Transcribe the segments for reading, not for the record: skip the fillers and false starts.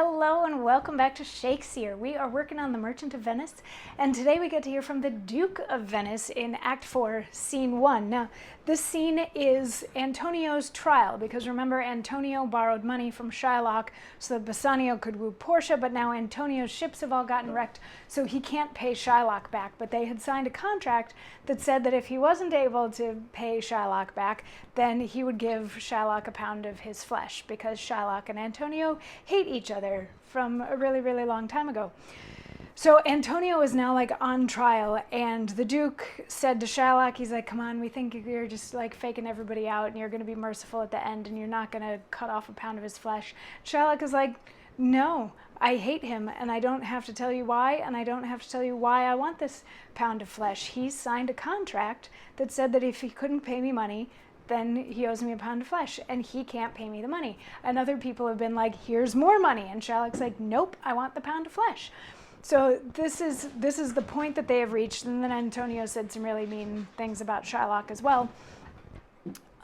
Hello and welcome back to Shakesyear. We are working on The Merchant of Venice, and today we get to hear from the Duke of Venice in Act 4, Scene 1. Now, this scene is Antonio's trial, because remember, Antonio borrowed money from Shylock so that Bassanio could woo Portia, but now Antonio's ships have all gotten wrecked, so he can't pay Shylock back. But they had signed a contract that said that if he wasn't able to pay Shylock back, then he would give Shylock a pound of his flesh, because Shylock and Antonio hate each other from a really, really long time ago. So Antonio is now like on trial, and the Duke said to Shylock, he's like, come on, we think you're just like faking everybody out and you're going to be merciful at the end and you're not going to cut off a pound of his flesh. Shylock is like, no, I hate him and I don't have to tell you why, and I don't have to tell you why I want this pound of flesh. He signed a contract that said that if he couldn't pay me money, then he owes me a pound of flesh, and he can't pay me the money. And other people have been like, here's more money. And Shylock's like, nope, I want the pound of flesh. So this is the point that they have reached. And then Antonio said some really mean things about Shylock as well.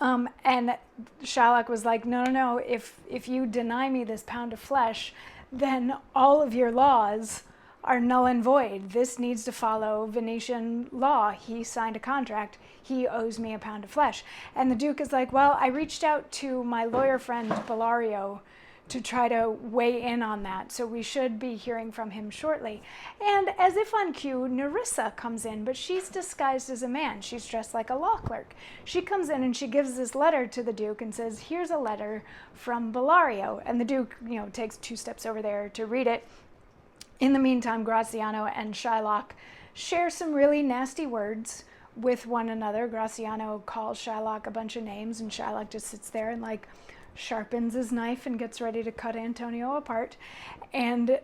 And Shylock was like, no, if you deny me this pound of flesh, then all of your laws are null and void. This needs to follow Venetian law. He signed a contract. He owes me a pound of flesh. And the Duke is like, well, I reached out to my lawyer friend Bellario to try to weigh in on that, so we should be hearing from him shortly. And as if on cue, Nerissa comes in, but she's disguised as a man. She's dressed like a law clerk. She comes in and she gives this letter to the Duke and says, here's a letter from Bellario. And the Duke, takes 2 steps over there to read it. In the meantime, Graziano and Shylock share some really nasty words with one another. Graziano calls Shylock a bunch of names, and Shylock just sits there and sharpens his knife and gets ready to cut Antonio apart. And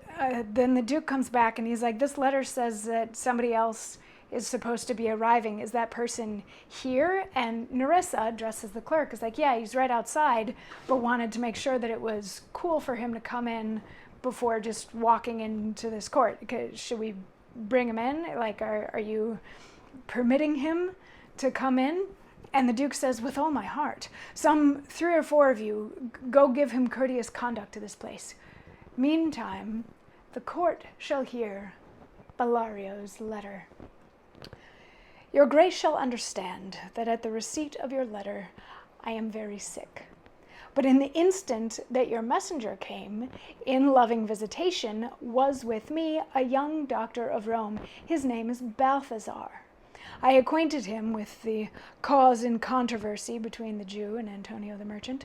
then the Duke comes back and he's like, this letter says that somebody else is supposed to be arriving. Is that person here? And Nerissa, dressed as the clerk, is like, yeah, he's right outside, but wanted to make sure that it was cool for him to come in before just walking into this court. Should we bring him in? Are you permitting him to come in? And the Duke says, with all my heart. Some 3 or 4 of you, go give him courteous conduct to this place. Meantime, the court shall hear Bellario's letter. Your grace shall understand that at the receipt of your letter, I am very sick. But in the instant that your messenger came, in loving visitation, was with me a young doctor of Rome. His name is Balthazar. I acquainted him with the cause in controversy between the Jew and Antonio the merchant.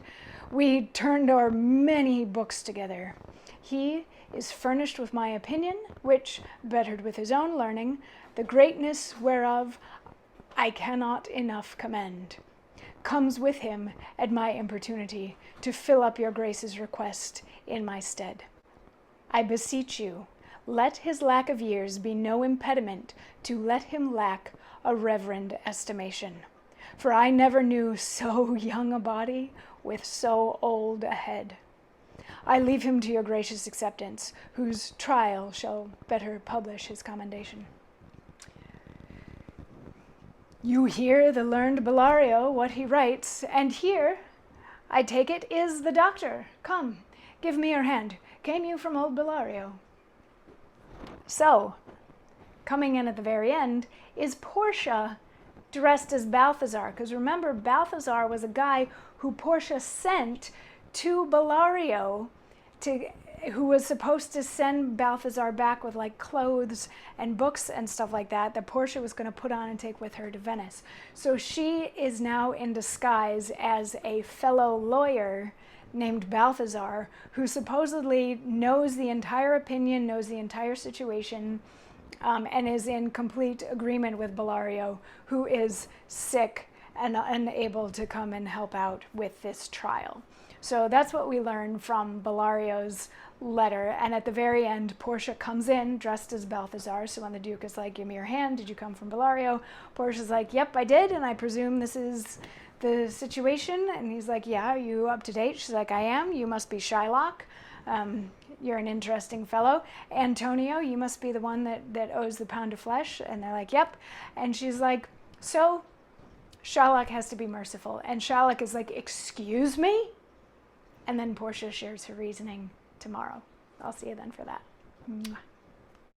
We turned our many books together. He is furnished with my opinion, which, bettered with his own learning, the greatness whereof I cannot enough commend, comes with him at my importunity to fill up your grace's request in my stead. I beseech you, let his lack of years be no impediment to let him lack a reverend estimation. For I never knew so young a body with so old a head. I leave him to your gracious acceptance, whose trial shall better publish his commendation. You hear the learned Bellario, what he writes, and here, I take it, is the doctor. Come, give me your hand. Came you from old Bellario? So, coming in at the very end, is Portia dressed as Balthazar. Because remember, Balthazar was a guy who Portia sent to Bellario, who was supposed to send Balthazar back with clothes and books and stuff like that Portia was going to put on and take with her to Venice. So she is now in disguise as a fellow lawyer named Balthazar, who supposedly knows the entire opinion, knows the entire situation, and is in complete agreement with Bellario, who is sick and unable to come and help out with this trial. So that's what we learn from Bellario's letter. And at the very end, Portia comes in dressed as Balthazar. So when the Duke is like, give me your hand, did you come from Bellario? Portia's like, yep, I did, and I presume this is the situation. And he's like, yeah, are you up to date? She's like, I am. You must be Shylock. You're an interesting fellow. Antonio, you must be the one that owes the pound of flesh. And they're like, yep. And she's like, so Shylock has to be merciful. And Shylock is like, excuse me? And then Portia shares her reasoning tomorrow. I'll see you then for that. Mwah.